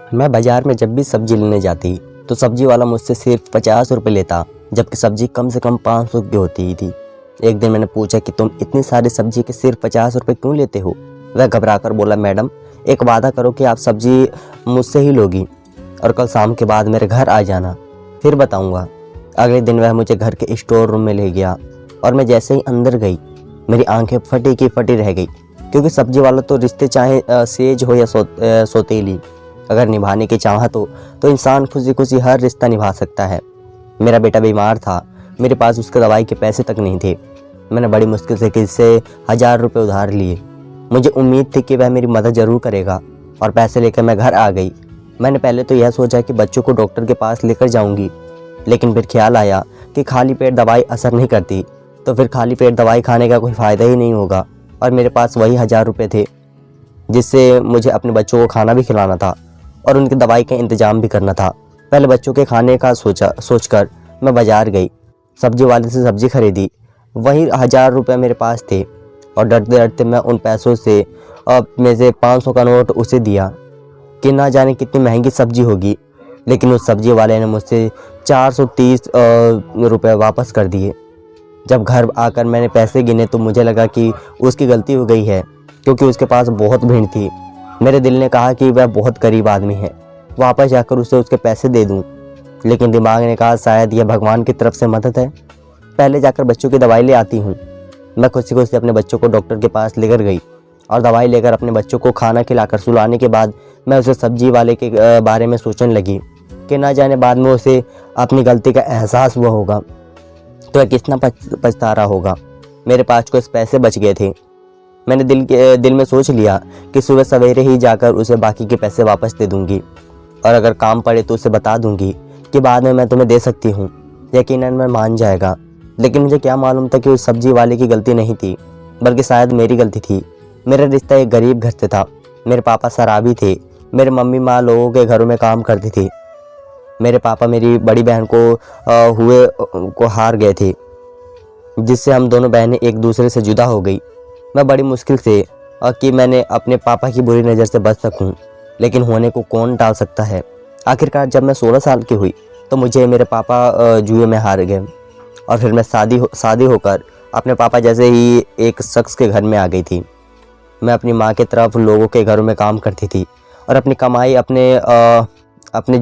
मैं बाज़ार में जब भी सब्ज़ी लेने जाती तो सब्ज़ी वाला मुझसे सिर्फ 50 रुपये लेता, जबकि सब्ज़ी कम से कम 500 की होती ही थी। एक दिन मैंने पूछा कि तुम इतनी सारी सब्ज़ी के सिर्फ 50 रुपये क्यों लेते हो? वह घबरा कर बोला, मैडम एक वादा करो कि आप सब्ज़ी मुझसे ही लोगी और कल शाम के बाद मेरे घर आ जाना, फिर बताऊँगा। अगले दिन वह मुझे घर के स्टोर रूम में ले गया और मैं जैसे ही अंदर गई मेरी आंखें फटी की फटी रह गई, क्योंकि सब्ज़ी वाला तो रिश्ते चाहे सेज हो या सौतेली, अगर निभाने की चाहत हो तो इंसान खुशी खुशी हर रिश्ता निभा सकता है। मेरा बेटा बीमार था, मेरे पास उसके दवाई के पैसे तक नहीं थे। मैंने बड़ी मुश्किल से किसी से 1000 रुपये उधार लिए। मुझे उम्मीद थी कि वह मेरी मदद ज़रूर करेगा और पैसे लेकर मैं घर आ गई। मैंने पहले तो यह सोचा कि बच्चों को डॉक्टर के पास लेकर जाऊंगी, लेकिन फिर ख्याल आया कि खाली पेट दवाई असर नहीं करती, तो फिर खाली पेट दवाई खाने का कोई फ़ायदा ही नहीं होगा। और मेरे पास वही 1000 रुपये थे जिससे मुझे अपने बच्चों को खाना भी खिलाना था और उनकी दवाई का इंतज़ाम भी करना था। पहले बच्चों के खाने का सोचकर मैं बाज़ार गई, सब्ज़ी वाले से सब्ज़ी खरीदी। वही 1000 रुपये मेरे पास थे और डरते डरते मैं उन पैसों से में से 500 का नोट उसे दिया कि ना जाने कितनी महंगी सब्ज़ी होगी, लेकिन उस सब्ज़ी वाले ने मुझसे 430 रुपये वापस कर दिए। जब घर आकर मैंने पैसे गिने तो मुझे लगा कि उसकी गलती हो गई है, क्योंकि उसके पास बहुत भीड़ थी। मेरे दिल ने कहा कि वह बहुत गरीब आदमी है, वापस जाकर उसे उसके पैसे दे दूं, लेकिन दिमाग ने कहा शायद यह भगवान की तरफ से मदद है, पहले जाकर बच्चों की दवाई ले आती हूँ। मैं खुशी खुशी अपने बच्चों को डॉक्टर के पास लेकर गई और दवाई लेकर अपने बच्चों को खाना खिलाकर सुलाने के बाद मैं उसे सब्जी वाले के बारे में सोचने लगी कि ना जाने बाद में उसे अपनी गलती का एहसास हुआ होगा तो वह कितना पछता रहा होगा। मेरे पास कुछ पैसे बच गए थे। मैंने दिल में सोच लिया कि सुबह सवेरे ही जाकर उसे बाकी के पैसे वापस दे दूंगी और अगर काम पड़े तो उसे बता दूंगी कि बाद में मैं तुम्हें दे सकती हूँ। यकीनन मैं मान जाएगा, लेकिन मुझे क्या मालूम था कि उस सब्जी वाले की गलती नहीं थी, बल्कि शायद मेरी गलती थी। मेरा रिश्ता एक गरीब घर से था। मेरे पापा शराबी थे, मेरी मम्मी माँ लोगों के घरों में काम करती थी। मेरे पापा मेरी बड़ी बहन को हार गए थे, जिससे हम दोनों बहनें एक दूसरे से जुदा हो गई। मैं बड़ी मुश्किल से कि मैंने अपने पापा की बुरी नज़र से बच सकूं, लेकिन होने को कौन टाल सकता है। आखिरकार जब मैं 16 साल की हुई तो मुझे मेरे पापा जुए में हार गए और फिर मैं शादी होकर अपने पापा जैसे ही एक शख्स के घर में आ गई थी। मैं अपनी माँ की तरफ लोगों के घरों में काम करती थी और अपनी कमाई अपने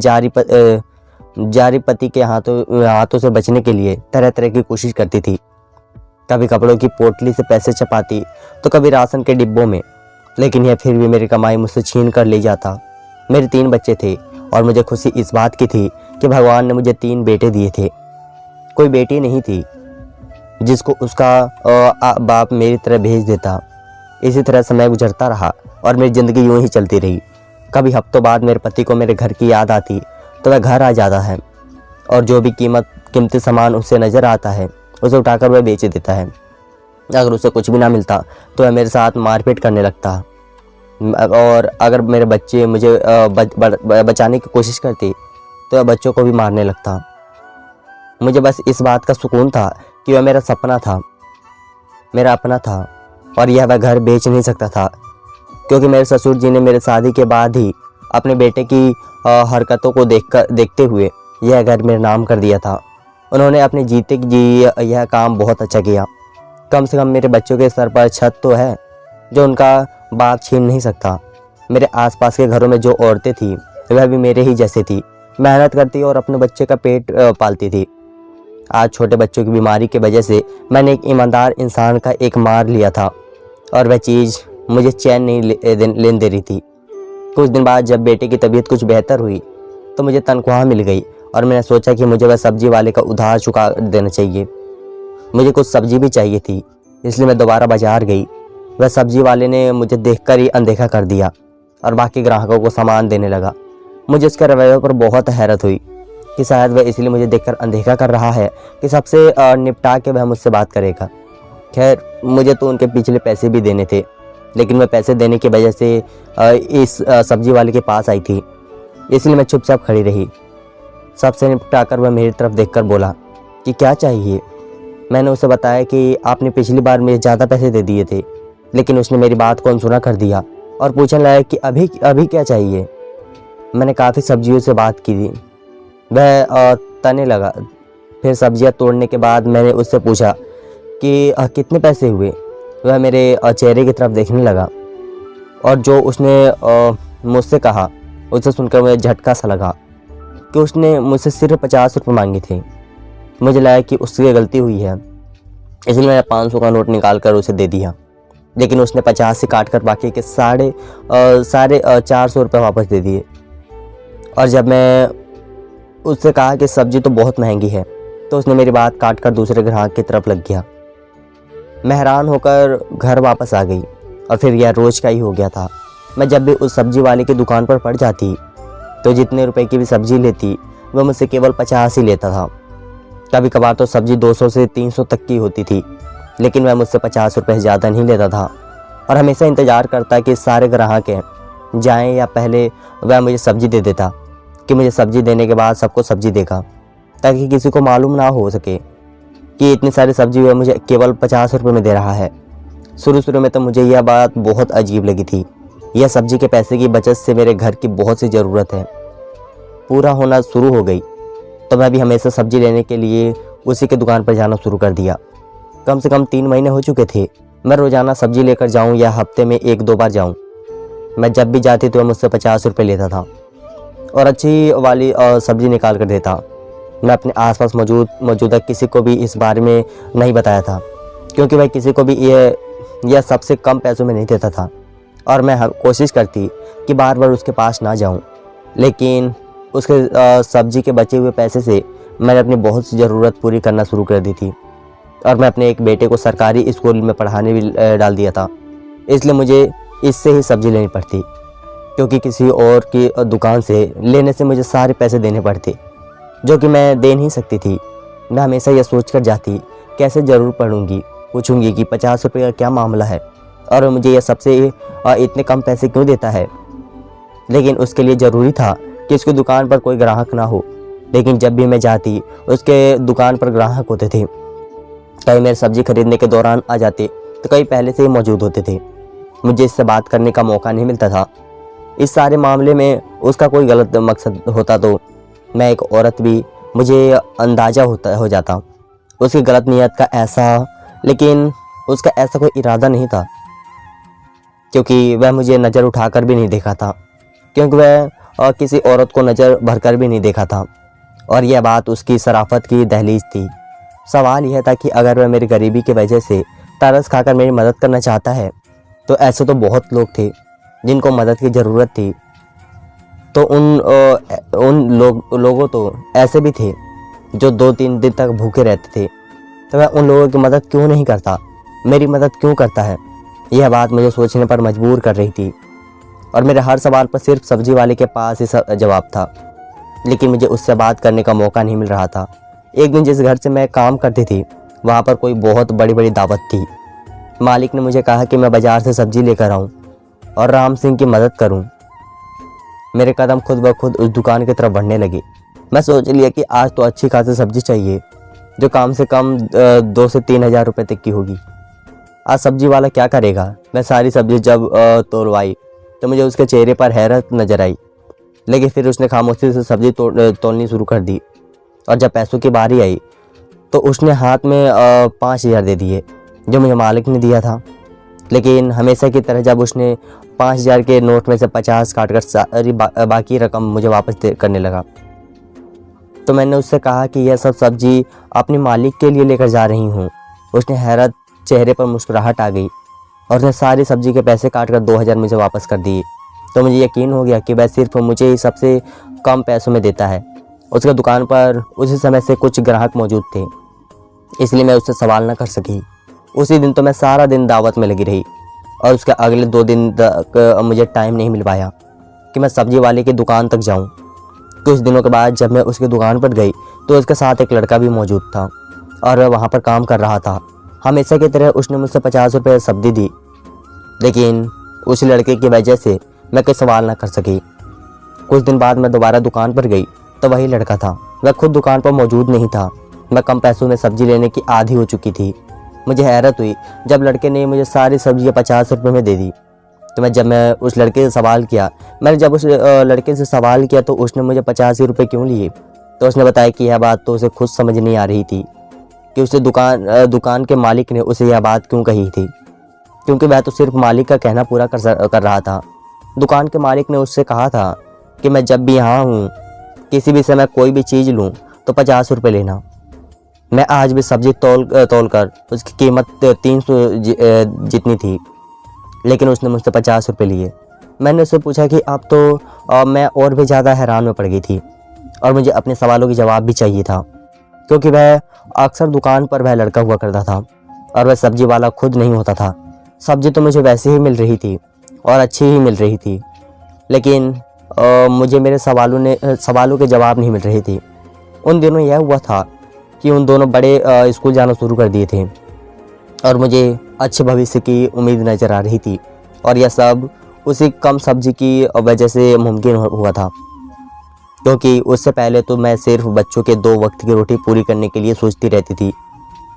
जारी पति के हाथों से बचने के लिए तरह तरह की कोशिश करती थी। कभी कपड़ों की पोटली से पैसे छपाती तो कभी राशन के डिब्बों में, लेकिन यह फिर भी मेरी कमाई मुझसे छीन कर ले जाता। मेरे 3 बच्चे थे और मुझे खुशी इस बात की थी कि भगवान ने मुझे 3 बेटे दिए थे। कोई बेटी नहीं थी जिसको उसका बाप मेरी तरह भेज देता। इसी तरह समय गुजरता रहा और मेरी ज़िंदगी यूं ही चलती रही। कभी हफ्तों बाद मेरे पति को मेरे घर की याद आती तो वह घर आ जाता है और जो भी कीमती सामान उससे नज़र आता है उसे उठाकर वह बेच देता है। अगर उसे कुछ भी ना मिलता तो वह मेरे साथ मारपीट करने लगता और अगर मेरे बच्चे मुझे बचाने की कोशिश करते तो वह बच्चों को भी मारने लगता। मुझे बस इस बात का सुकून था कि वह मेरा सपना था, मेरा अपना था और यह वह घर बेच नहीं सकता था, क्योंकि मेरे ससुर जी ने मेरे शादी के बाद ही अपने बेटे की हरकतों को देखते हुए यह घर मेरे नाम कर दिया था। उन्होंने अपने जीते जी यह काम बहुत अच्छा किया। कम से कम मेरे बच्चों के सर पर छत तो है जो उनका बाप छीन नहीं सकता। मेरे आसपास के घरों में जो औरतें थी वह भी मेरे ही जैसे थी, मेहनत करती और अपने बच्चे का पेट पालती थी। आज छोटे बच्चों की बीमारी की वजह से मैंने एक ईमानदार इंसान का एक मार लिया था और वह चीज़ मुझे चैन नहीं लेने दे रही थी। कुछ दिन बाद जब बेटे की तबीयत कुछ बेहतर हुई तो मुझे तनख्वाह मिल गई और मैंने सोचा कि मुझे वह सब्जी वाले का उधार चुका देना चाहिए। मुझे कुछ सब्जी भी चाहिए थी, इसलिए मैं दोबारा बाज़ार गई। वह सब्जी वाले ने मुझे देखकर ही अनदेखा कर दिया और बाकी ग्राहकों को सामान देने लगा। मुझे उसके रवैये पर बहुत हैरत हुई कि शायद वह इसलिए मुझे देखकर अनदेखा कर रहा है कि सबसे निपटा के वह मुझसे बात करेगा। खैर, मुझे तो उनके पिछले पैसे भी देने थे, लेकिन मैं पैसे देने की वजह से इस सब्जी वाले के पास आई थी, इसलिए मैं चुपचाप खड़ी रही। सबसे निपटाकर वह मेरी तरफ देखकर बोला कि क्या चाहिए। मैंने उसे बताया कि आपने पिछली बार मुझे ज़्यादा पैसे दे दिए थे, लेकिन उसने मेरी बात को अनसुना कर दिया और पूछने लगा कि अभी क्या चाहिए। मैंने काफ़ी सब्जियों से बात की थी। वह तने लगा। फिर सब्जियां तोड़ने के बाद मैंने उससे पूछा कि कितने पैसे हुए। वह मेरे चेहरे की तरफ देखने लगा और जो उसने मुझसे कहा उसे सुनकर मुझे झटका सा लगा कि उसने मुझसे सिर्फ 50 रुपये मांगे थे। मुझे लगा कि उससे गलती हुई है, इसलिए मैंने 500 का नोट निकाल कर उसे दे दिया। लेकिन उसने 50 से काट कर बाकी के साढ़े 400 रुपये वापस दे दिए। और जब मैं उससे कहा कि सब्ज़ी तो बहुत महंगी है, तो उसने मेरी बात काट कर दूसरे ग्राहक की तरफ लग गया। मैं हैरान होकर घर वापस आ गई और फिर यह रोज़ का ही हो गया था। मैं जब भी उस सब्ज़ी वाले की दुकान पर पड़ जाती तो जितने रुपए की भी सब्ज़ी लेती वह मुझसे केवल 50 ही लेता था। कभी कभार तो सब्ज़ी 200 से 300 तक की होती थी, लेकिन वह मुझसे 50 रुपये ज़्यादा नहीं लेता था और हमेशा इंतज़ार करता कि सारे ग्राहक जाएं या पहले वह मुझे सब्ज़ी दे देता कि मुझे सब्ज़ी देने के बाद सबको सब्ज़ी देगा, ताकि किसी को मालूम ना हो सके कि इतनी सारी सब्ज़ी वह मुझे केवल 50 रुपये में दे रहा है। शुरू में तो मुझे यह बात बहुत अजीब लगी थी। यह सब्ज़ी के पैसे की बचत से मेरे घर की बहुत सी ज़रूरत है पूरा होना शुरू हो गई, तो मैं भी हमेशा सब्ज़ी लेने के लिए उसी के दुकान पर जाना शुरू कर दिया। कम से कम 3 महीने हो चुके थे। मैं रोज़ाना सब्ज़ी लेकर जाऊं या हफ्ते में 1-2 बार जाऊं। मैं जब भी जाती तो वह मुझसे 50 रुपये लेता था और अच्छी वाली सब्ज़ी निकाल कर देता। मैं अपने आसपास मौजूदा किसी को भी इस बारे में नहीं बताया था, क्योंकि वह किसी को भी यह सबसे कम पैसों में नहीं देता था और मैं कोशिश करती कि बार बार उसके पास ना जाऊं। लेकिन उसके सब्ज़ी के बचे हुए पैसे से मैंने अपनी बहुत सी ज़रूरत पूरी करना शुरू कर दी थी और मैं अपने एक बेटे को सरकारी स्कूल में पढ़ाने भी डाल दिया था। इसलिए मुझे इससे ही सब्ज़ी लेनी पड़ती, क्योंकि किसी और की दुकान से लेने से मुझे सारे पैसे देने पड़ते, जो कि मैं दे नहीं सकती थी। मैं हमेशा यह सोच कर जाती कैसे ज़रूर पढ़ूंगी, पूछूंगी कि 50 रुपये का क्या मामला है और मुझे यह सबसे इतने कम पैसे क्यों देता है। लेकिन उसके लिए ज़रूरी था कि उसकी दुकान पर कोई ग्राहक ना हो। लेकिन जब भी मैं जाती उसके दुकान पर ग्राहक होते थे। कई मेरे सब्ज़ी खरीदने के दौरान आ जाते तो कई पहले से ही मौजूद होते थे। मुझे इससे बात करने का मौका नहीं मिलता था। इस सारे मामले में उसका कोई गलत मकसद होता तो मैं एक औरत भी मुझे अंदाज़ा हो जाता उसकी गलत नीयत का ऐसा, लेकिन उसका ऐसा कोई इरादा नहीं था, क्योंकि वह मुझे नज़र उठाकर भी नहीं देखा था, क्योंकि वह किसी औरत को नज़र भरकर भी नहीं देखा था और यह बात उसकी शराफत की दहलीज थी। सवाल यह था कि अगर वह मेरी गरीबी की वजह से तरस खाकर मेरी मदद करना चाहता है, तो ऐसे तो बहुत लोग थे जिनको मदद की ज़रूरत थी। तो उन लोगों तो ऐसे भी थे जो 2-3 दिन तक भूखे रहते थे। तो वह उन लोगों की मदद क्यों नहीं करता, मेरी मदद क्यों करता है? यह बात मुझे सोचने पर मजबूर कर रही थी और मेरे हर सवाल पर सिर्फ सब्जी वाले के पास ही जवाब था, लेकिन मुझे उससे बात करने का मौका नहीं मिल रहा था। एक दिन जिस घर से मैं काम करती थी वहाँ पर कोई बहुत बड़ी दावत थी। मालिक ने मुझे कहा कि मैं बाज़ार से सब्ज़ी लेकर आऊँ और राम सिंह की मदद करूँ। मेरे कदम खुद ब खुद उस दुकान की तरफ बढ़ने लगे। मैं सोच लिया कि आज तो अच्छी खासी सब्ज़ी चाहिए, जो कम से कम 2 से 3 हज़ार रुपये तक की होगी। आज सब्ज़ी वाला क्या करेगा? मैं सारी सब्ज़ी जब तोड़वाई तो मुझे उसके चेहरे पर हैरत नज़र आई, लेकिन फिर उसने खामोशी से सब्ज़ी तोड़नी शुरू कर दी और जब पैसों की बारी आई तो उसने हाथ में 5,000 दे दिए, जो मुझे मालिक ने दिया था। लेकिन हमेशा की तरह जब उसने 5,000 के नोट में से 50 काट कर सारी बाकी रकम मुझे वापस करने लगा, तो मैंने उससे कहा कि यह सब सब्ज़ी अपने मालिक के लिए लेकर जा रही हूँ। उसने हैरत चेहरे पर मुस्कुराहट आ गई और उसने सारी सब्ज़ी के पैसे काट कर 2,000 मुझे वापस कर दिए। तो मुझे यकीन हो गया कि वह सिर्फ मुझे ही सबसे कम पैसों में देता है। उसके दुकान पर उसी समय से कुछ ग्राहक मौजूद थे, इसलिए मैं उससे सवाल न कर सकी। उसी दिन तो मैं सारा दिन दावत में लगी रही और उसके अगले 2 दिन तक मुझे टाइम नहीं मिल पाया कि मैं सब्ज़ी वाले की दुकान तक जाऊं। कुछ दिनों के बाद जब मैं उसकी दुकान पर गई तो उसके साथ एक लड़का भी मौजूद था और वह वहाँ पर काम कर रहा था। हमेशा की तरह उसने मुझसे 50 रुपये सब्ज़ी दी, लेकिन उस लड़के की वजह से मैं कोई सवाल न कर सकी। कुछ दिन बाद मैं दोबारा दुकान पर गई तो वही लड़का था। वह खुद दुकान पर मौजूद नहीं था। मैं कम पैसों में सब्ज़ी लेने की आदी हो चुकी थी। मुझे हैरत हुई जब लड़के ने मुझे सारी सब्ज़ियाँ 50 रुपये में दे दी। जब मैं उस लड़के से सवाल किया, मैंने जब उस लड़के से सवाल किया तो उसने मुझे 85 ही रुपये क्यों लिए। तो उसने बताया कि यह बात तो उसे खुद समझ नहीं आ रही थी कि उसे दुकान के मालिक ने उसे यह बात क्यों कही थी, क्योंकि वह तो सिर्फ मालिक का कहना पूरा कर रहा था। दुकान के मालिक ने उससे कहा था कि मैं जब भी यहाँ हूँ, किसी भी समय कोई भी चीज़ लूँ तो 50 रुपये लेना। मैं आज भी सब्ज़ी तोल कर उसकी कीमत 300 जितनी थी, लेकिन उसने मुझसे 50 रुपये लिए। मैंने उससे पूछा कि अब तो मैं और भी ज़्यादा हैरान में पड़ गई थी और मुझे अपने सवालों की जवाब भी चाहिए था, क्योंकि वह अक्सर दुकान पर वह लड़का हुआ करता था और वह सब्ज़ी वाला खुद नहीं होता था। सब्ज़ी तो मुझे वैसे ही मिल रही थी और अच्छी ही मिल रही थी, लेकिन मुझे मेरे सवालों के जवाब नहीं मिल रहे थे। उन दिनों यह हुआ था कि उन दोनों बड़े स्कूल जाना शुरू कर दिए थे और मुझे अच्छे भविष्य की उम्मीद नज़र आ रही थी, और यह सब उसी कम सब्जी की वजह से मुमकिन हुआ था, क्योंकि उससे पहले तो मैं सिर्फ बच्चों के 2 वक्त की रोटी पूरी करने के लिए सोचती रहती थी।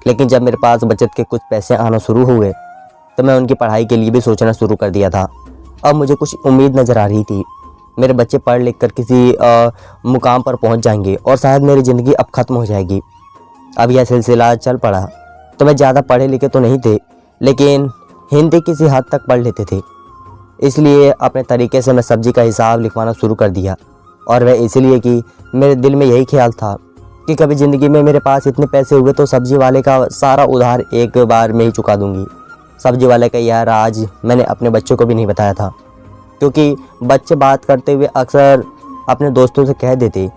लेकिन जब मेरे पास बचत के कुछ पैसे आना शुरू हुए तो मैं उनकी पढ़ाई के लिए भी सोचना शुरू कर दिया था। अब मुझे कुछ उम्मीद नज़र आ रही थी, मेरे बच्चे पढ़ लिख कर किसी मुकाम पर पहुंच जाएंगे और शायद मेरी ज़िंदगी अब ख़त्म हो जाएगी। अब यह सिलसिला चल पड़ा तो मैं ज़्यादा पढ़े लिखे तो नहीं थे, लेकिन हिंदी किसी हद तक पढ़ लेते थे। इसलिए अपने तरीके से मैं सब्ज़ी का हिसाब लिखवाना शुरू कर दिया, और वह इसलिए कि मेरे दिल में यही ख्याल था कि कभी ज़िंदगी में मेरे पास इतने पैसे हुए तो सब्ज़ी वाले का सारा उधार एक बार में ही चुका दूंगी। सब्ज़ी वाले का यह राज मैंने अपने बच्चों को भी नहीं बताया था, क्योंकि बच्चे बात करते हुए अक्सर अपने दोस्तों से कह देते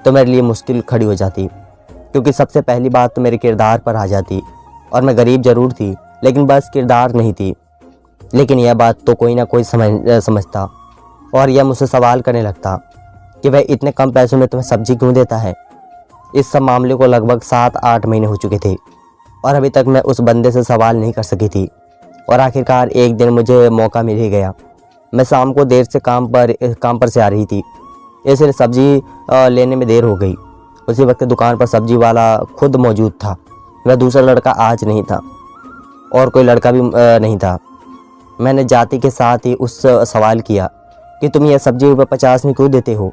तो मेरे लिए मुश्किल खड़ी हो जाती, क्योंकि सबसे पहली बात तो मेरे किरदार पर आ जाती। और मैं गरीब ज़रूर थी, लेकिन बस किरदार नहीं थी। लेकिन यह बात तो कोई ना कोई समझता, और यह मुझसे सवाल करने लगता कि वह इतने कम पैसों में तुम्हें सब्ज़ी क्यों देता है। इस सब मामले को लगभग 7-8 महीने हो चुके थे और अभी तक मैं उस बंदे से सवाल नहीं कर सकी थी। और आखिरकार एक दिन मुझे मौका मिल ही गया। मैं शाम को देर से काम पर से आ रही थी, इसलिए सब्ज़ी लेने में देर हो गई। उसी वक्त दुकान पर सब्ज़ी वाला खुद मौजूद था। वह दूसरा लड़का आज नहीं था और कोई लड़का भी नहीं था। मैंने जाति के साथ ही उससे सवाल किया कि तुम यह सब्ज़ी ₹50 में क्यों देते हो,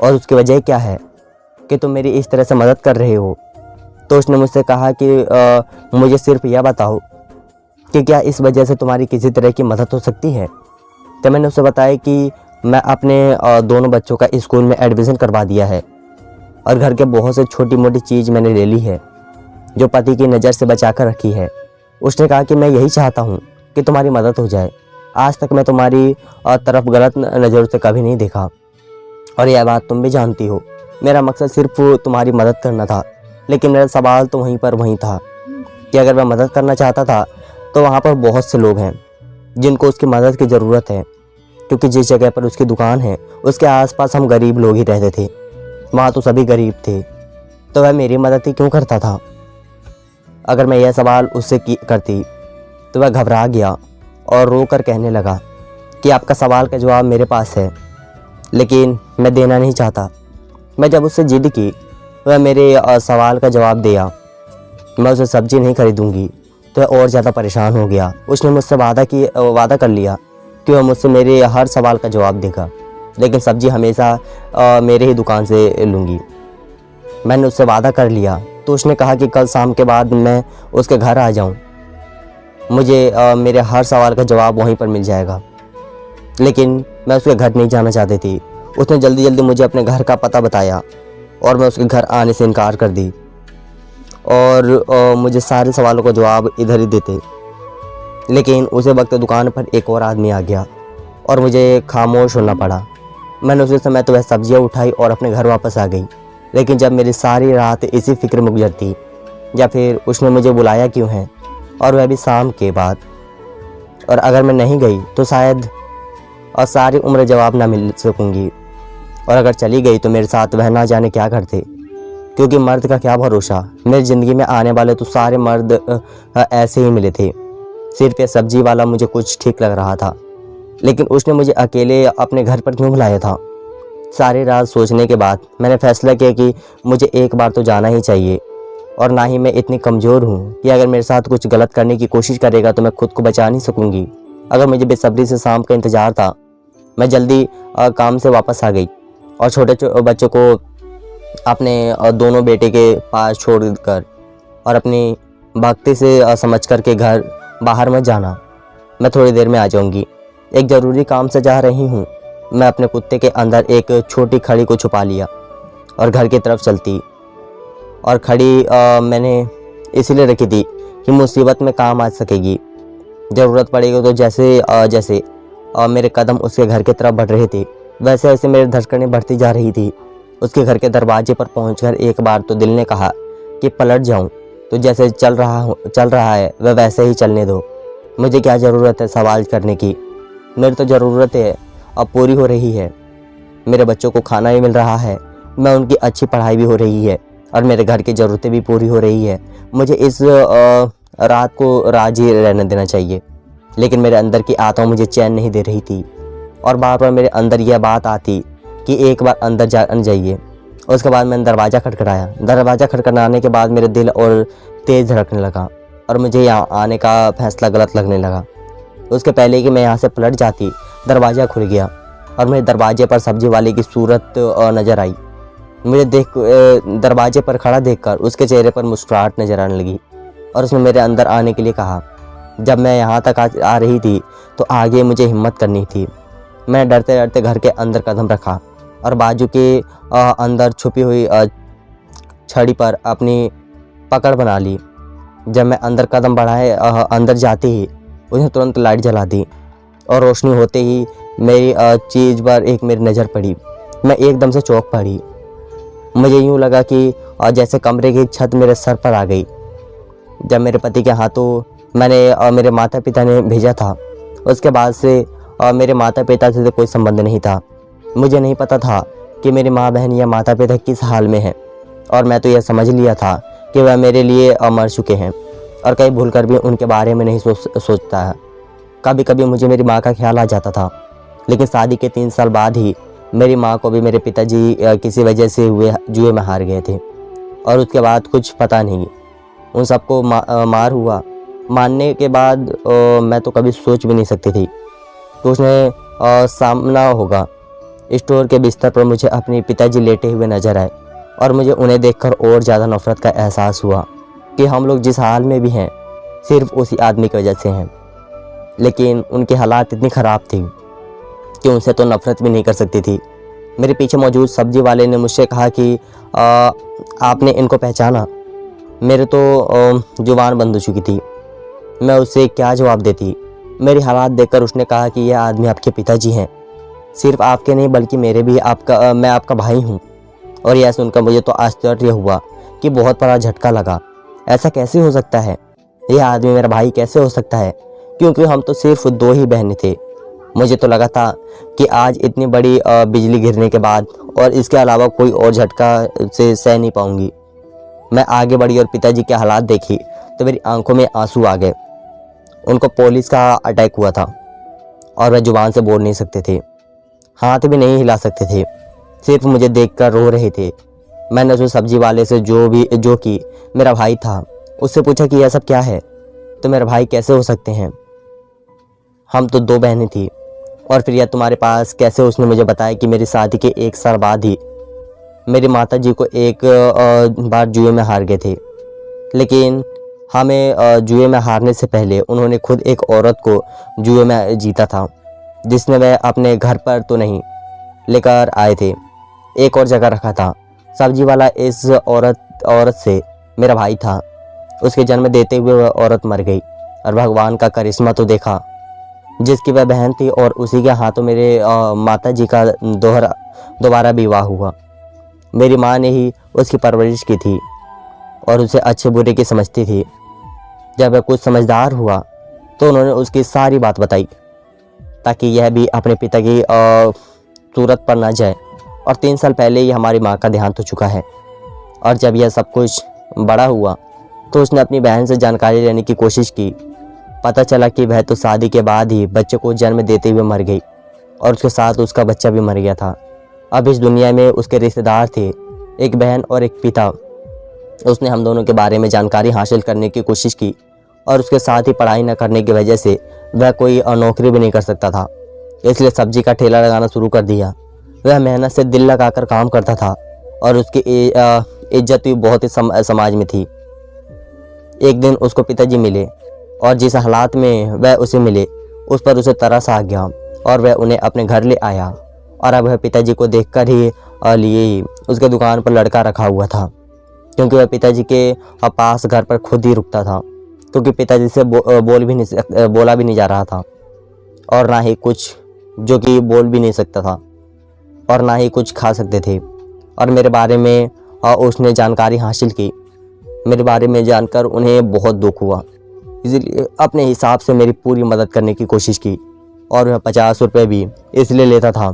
और उसकी वजह क्या है कि तुम मेरी इस तरह से मदद कर रहे हो। तो उसने मुझसे कहा कि मुझे सिर्फ यह बताओ कि क्या इस वजह से तुम्हारी किसी तरह की मदद हो सकती है। तो मैंने उसे बताया कि मैं अपने दोनों बच्चों का स्कूल में एडमिशन करवा दिया है और घर के बहुत से छोटी मोटी चीज़ मैंने ले ली है जो पति की नज़र से बचा कर रखी है। उसने कहा कि मैं यही चाहता हूँ कि तुम्हारी मदद हो जाए। आज तक मैं तुम्हारी तरफ गलत नज़रों से कभी नहीं देखा, और यह बात तुम भी जानती हो। मेरा मकसद सिर्फ तुम्हारी मदद करना था, लेकिन मेरा सवाल तो वहीं था कि अगर मैं मदद करना चाहता था तो वहाँ पर बहुत से लोग हैं जिनको उसकी मदद की ज़रूरत है, क्योंकि जिस जगह पर उसकी दुकान है उसके आसपास हम गरीब लोग ही रहते थे। वहाँ तो सभी गरीब थे, तो वह मेरी मदद ही क्यों करता था। अगर मैं यह सवाल उससे करती तो वह घबरा गया और रो कर कहने लगा कि आपका सवाल का जवाब मेरे पास है, लेकिन मैं देना नहीं चाहता। मैं जब उससे जिद की तो वह मेरे सवाल का जवाब दिया, मैं उसे सब्ज़ी नहीं खरीदूंगी, तो वह और ज़्यादा परेशान हो गया। उसने मुझसे वादा कर लिया कि वह मुझसे मेरे हर सवाल का जवाब देगा, लेकिन सब्ज़ी हमेशा मेरे ही दुकान से लूँगी। मैंने उससे वादा कर लिया, तो उसने कहा कि कल शाम के बाद मैं उसके घर आ जाऊं, मुझे मेरे हर सवाल का जवाब वहीं पर मिल जाएगा। लेकिन मैं उसके घर नहीं जाना चाहती थी। उसने जल्दी मुझे अपने घर का पता बताया और मैं उसके घर आने से इनकार कर दी, और मुझे सारे सवालों का जवाब इधर ही देते। लेकिन उसी वक्त दुकान पर एक और आदमी आ गया और मुझे खामोश होना पड़ा। मैंने उसी समय तो वह सब्जियाँ उठाई और अपने घर वापस आ गई। लेकिन जब मेरी सारी रात इसी फिक्र में गुजरती, या फिर उसने मुझे बुलाया क्यों है, और वह भी शाम के बाद, और अगर मैं नहीं गई तो शायद और सारी उम्र जवाब ना मिल सकूंगी, और अगर चली गई तो मेरे साथ वह ना जाने क्या करते, क्योंकि मर्द का क्या भरोसा। मेरी ज़िंदगी में आने वाले तो सारे मर्द ऐसे ही मिले थे। सिर्फ ये सब्जी वाला मुझे कुछ ठीक लग रहा था, लेकिन उसने मुझे अकेले अपने घर पर क्यों बुलाया था। सारी रात सोचने के बाद मैंने फैसला किया कि मुझे एक बार तो जाना ही चाहिए, और ना ही मैं इतनी कमज़ोर हूँ कि अगर मेरे साथ कुछ गलत करने की कोशिश करेगा तो मैं खुद को बचा नहीं सकूँगी। अगर मुझे बेसब्री से शाम का इंतज़ार था, मैं जल्दी काम से वापस आ गई और छोटे बच्चों को अपने दोनों बेटे के पास छोड़कर और अपनी भक्ति से समझ कर के घर बाहर मत जाना, मैं थोड़ी देर में आ जाऊंगी, एक ज़रूरी काम से जा रही हूँ। मैं अपने कुत्ते के अंदर एक छोटी खड़ी को छुपा लिया और घर की तरफ चलती। और खड़ी मैंने इसलिए रखी थी कि मुसीबत में काम आ सकेगी, ज़रूरत पड़ेगी तो जैसे मेरे कदम उसके घर की तरफ बढ़ रहे थे, वैसे वैसे मेरी धड़कनें बढ़ती जा रही थी। उसके घर के दरवाजे पर पहुंचकर एक बार तो दिल ने कहा कि पलट जाऊं, तो जैसे चल रहा है वह वैसे ही चलने दो। मुझे क्या ज़रूरत है सवाल करने की, मेरी तो ज़रूरत है अब पूरी हो रही है। मेरे बच्चों को खाना भी मिल रहा है, मैं उनकी अच्छी पढ़ाई भी हो रही है और मेरे घर की ज़रूरतें भी पूरी हो रही है। मुझे इस रात को राजी रहने देना चाहिए, लेकिन मेरे अंदर की आत्मा मुझे चैन नहीं दे रही थी और बार बार मेरे अंदर यह बात आती कि एक बार अंदर जाइए। उसके बाद मैंने दरवाज़ा खटखटाया। दरवाज़ा खटखटाने के बाद मेरे दिल और तेज़ धड़कने लगा और मुझे यहाँ आने का फैसला गलत लगने लगा। उसके पहले कि मैं यहाँ से पलट जाती, दरवाज़ा खुल गया और मेरे दरवाजे पर सब्जी वाले की सूरत नज़र आई। मुझे दरवाजे पर खड़ा देखकर उसके चेहरे पर मुस्कुराहट नज़र आने लगी और उसने मेरे अंदर आने के लिए कहा। जब मैं यहाँ तक आ रही थी तो आगे मुझे हिम्मत करनी थी। मैं डरते डरते घर के अंदर कदम रखा और बाजू के अंदर छुपी हुई छड़ी पर अपनी पकड़ बना ली। जब मैं अंदर कदम बढ़ाए अंदर जाते ही उसने तुरंत लाइट जला दी और रोशनी होते ही मेरी चीज़ पर एक मेरी नज़र पड़ी। मैं एकदम से चौंक पड़ी। मुझे यूँ लगा कि जैसे कमरे की छत मेरे सर पर आ गई। जब मेरे पति के हाथों मैंने मेरे माता पिता ने भेजा था, उसके बाद से मेरे माता पिता से कोई संबंध नहीं था। मुझे नहीं पता था कि मेरी माँ बहन या माता पिता किस हाल में हैं और मैं तो यह समझ लिया था कि वह मेरे लिए मर चुके हैं और कहीं भूलकर भी उनके बारे में नहीं सोचता है। कभी कभी मुझे मेरी माँ का ख्याल आ जाता था, लेकिन शादी के 3 साल बाद ही मेरी माँ को भी मेरे पिताजी किसी वजह से हुए जुए में हार गए थे और उसके बाद कुछ पता नहीं। उन सबको मार हुआ। मानने के बाद मैं तो कभी सोच भी नहीं सकती थी तो उसने सामना होगा। स्टोर के बिस्तर पर मुझे अपने पिताजी लेटे हुए नजर आए और मुझे उन्हें देखकर और ज़्यादा नफरत का एहसास हुआ कि हम लोग जिस हाल में भी हैं सिर्फ उसी आदमी की वजह से हैं। लेकिन उनकी हालात इतनी ख़राब थी कि उनसे तो नफ़रत भी नहीं कर सकती थी। मेरे पीछे मौजूद सब्जी वाले ने मुझसे कहा कि आपने इनको पहचाना। मेरे तो जुबान बंद हो चुकी थी। मैं उससे क्या जवाब देती। मेरी हालात देखकर उसने कहा कि यह आदमी आपके पिताजी हैं, सिर्फ आपके नहीं बल्कि मेरे भी। मैं आपका भाई हूँ। और यह सुनकर मुझे तो आश्चर्य हुआ कि बहुत बड़ा झटका लगा। ऐसा कैसे हो सकता है? यह आदमी मेरा भाई कैसे हो सकता है? क्योंकि हम तो सिर्फ 2 ही बहनें थे। मुझे तो लगा था कि आज इतनी बड़ी बिजली गिरने के बाद और इसके अलावा कोई और झटका से सह नहीं पाऊंगी। मैं आगे बढ़ी और पिताजी के हालात देखी तो मेरी आंखों में आंसू आ गए। उनको पुलिस का अटैक हुआ था और वह जुबान से बोल नहीं सकते थे, हाथ भी नहीं हिला सकते थे, सिर्फ मुझे देखकर रो रहे थे। मैंने उस सब्जी वाले से जो कि मेरा भाई था उससे पूछा कि यह सब क्या है, तो मेरा भाई कैसे हो सकते हैं? हम तो 2 बहनें थी। और फिर यह तुम्हारे पास कैसे? उसने मुझे बताया कि मेरी शादी के 1 साल बाद ही मेरी माताजी को एक बार जुए में हार गए थे। लेकिन हमें जुए में हारने से पहले उन्होंने खुद एक औरत को जुए में जीता था, जिसने वह अपने घर पर तो नहीं लेकर आए थे, एक और जगह रखा था। सब्जी वाला इस औरत से मेरा भाई था। उसके जन्म देते हुए वह औरत मर गई और भगवान का करिश्मा तो देखा, जिसकी वह बहन थी और उसी के हाथों मेरे माताजी का दोबारा विवाह हुआ। मेरी माँ ने ही उसकी परवरिश की थी और उसे अच्छे बुरे की समझती थी। जब वह कुछ समझदार हुआ तो उन्होंने उसकी सारी बात बताई ताकि यह भी अपने पिता की सूरत पर ना जाए। और 3 साल पहले ही हमारी माँ का देहांत हो चुका है। और जब यह सब कुछ बड़ा हुआ तो उसने अपनी बहन से जानकारी लेने की कोशिश की। पता चला कि वह तो शादी के बाद ही बच्चे को जन्म देते हुए मर गई और उसके साथ उसका बच्चा भी मर गया था। अब इस दुनिया में उसके रिश्तेदार थे, एक बहन और एक पिता। उसने हम दोनों के बारे में जानकारी हासिल करने की कोशिश की और उसके साथ ही पढ़ाई न करने की वजह से वह कोई नौकरी भी नहीं कर सकता था, इसलिए सब्जी का ठेला लगाना शुरू कर दिया। वह मेहनत से दिल लगाकर काम करता था और उसकी इज्जत भी बहुत ही समाज में थी। एक दिन उसको पिताजी मिले और जिस हालात में वह उसे मिले उस पर उसे तरस आ गया और वह उन्हें अपने घर ले आया। और अब वह पिताजी को देखकर ही लिए ही उसके दुकान पर लड़का रखा हुआ था, क्योंकि वह पिताजी के पास घर पर खुद ही रुकता था, क्योंकि पिताजी से बोला भी नहीं जा रहा था और ना ही कुछ जो कि बोल भी नहीं सकता था और ना ही कुछ खा सकते थे। और मेरे बारे में उसने जानकारी हासिल की। मेरे बारे में जानकर उन्हें बहुत दुख हुआ, इसलिए अपने हिसाब से मेरी पूरी मदद करने की कोशिश की। और वह 50 रुपये भी इसलिए लेता था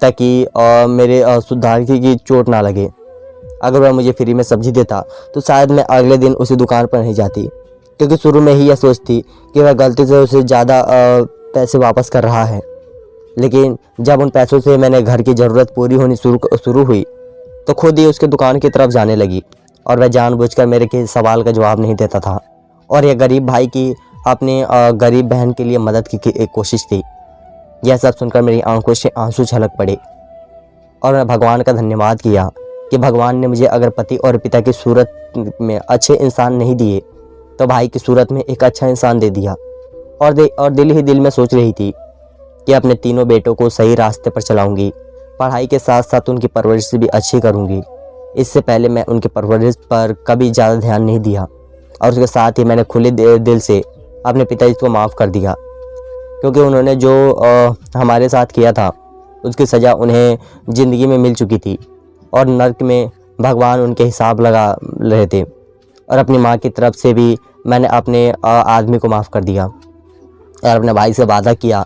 ताकि मेरे सुधार की चोट ना लगे। अगर वह मुझे फ्री में सब्जी देता तो शायद मैं अगले दिन उसी दुकान पर नहीं जाती, क्योंकि शुरू में ही यह सोचती कि वह गलती से उसे ज़्यादा पैसे वापस कर रहा है। लेकिन जब उन पैसों से मैंने घर की ज़रूरत पूरी होनी शुरू हुई तो खुद ही उसके दुकान की तरफ जाने लगी और वह जानबूझकर मेरे के सवाल का जवाब नहीं देता था। और यह गरीब भाई की अपनी गरीब बहन के लिए मदद की एक कोशिश थी। यह सब सुनकर मेरी आंखों से आंसू छलक पड़े और मैं भगवान का धन्यवाद किया कि भगवान ने मुझे अगर पति और पिता की सूरत में अच्छे इंसान नहीं दिए तो भाई की सूरत में एक अच्छा इंसान दे दिया। और दिल ही दिल में सोच रही थी कि अपने तीनों बेटों को सही रास्ते पर चलाऊंगी, पढ़ाई के साथ साथ उनकी परवरिश भी अच्छी करूंगी। इससे पहले मैं उनकी परवरिश पर कभी ज़्यादा ध्यान नहीं दिया और उसके साथ ही मैंने खुले दिल से अपने पिताजी को माफ़ कर दिया, क्योंकि उन्होंने जो हमारे साथ किया था उसकी सज़ा उन्हें ज़िंदगी में मिल चुकी थी और नर्क में भगवान उनके हिसाब लगा रहे थे। और अपनी माँ की तरफ से भी मैंने अपने आदमी को माफ़ कर दिया और अपने भाई से वादा किया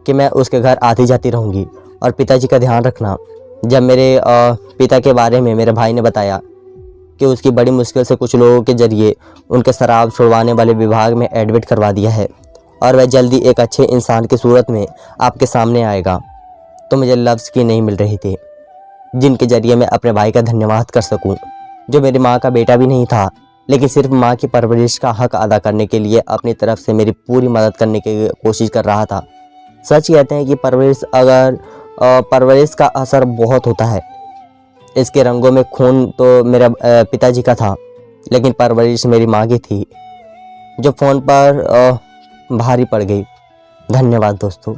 कि मैं उसके घर आती जाती रहूँगी और पिताजी का ध्यान रखना। जब मेरे पिता के बारे में मेरे भाई ने बताया कि उसकी बड़ी मुश्किल से कुछ लोगों के ज़रिए उनके शराब छुड़वाने वाले विभाग में एडमिट करवा दिया है और वह जल्दी एक अच्छे इंसान की सूरत में आपके सामने आएगा, तो मुझे लफ्ज़ की नहीं मिल रही थी जिनके ज़रिए मैं अपने भाई का धन्यवाद कर सकूं, जो मेरी माँ का बेटा भी नहीं था, लेकिन सिर्फ माँ की परवरिश का हक अदा करने के लिए अपनी तरफ से मेरी पूरी मदद करने की कोशिश कर रहा था। सच कहते हैं कि परवरिश का असर बहुत होता है। इसके रंगों में खून तो मेरा पिताजी का था, लेकिन परवरिश मेरी माँ की थी, जो फ़ोन पर भारी पड़ गई। धन्यवाद दोस्तों।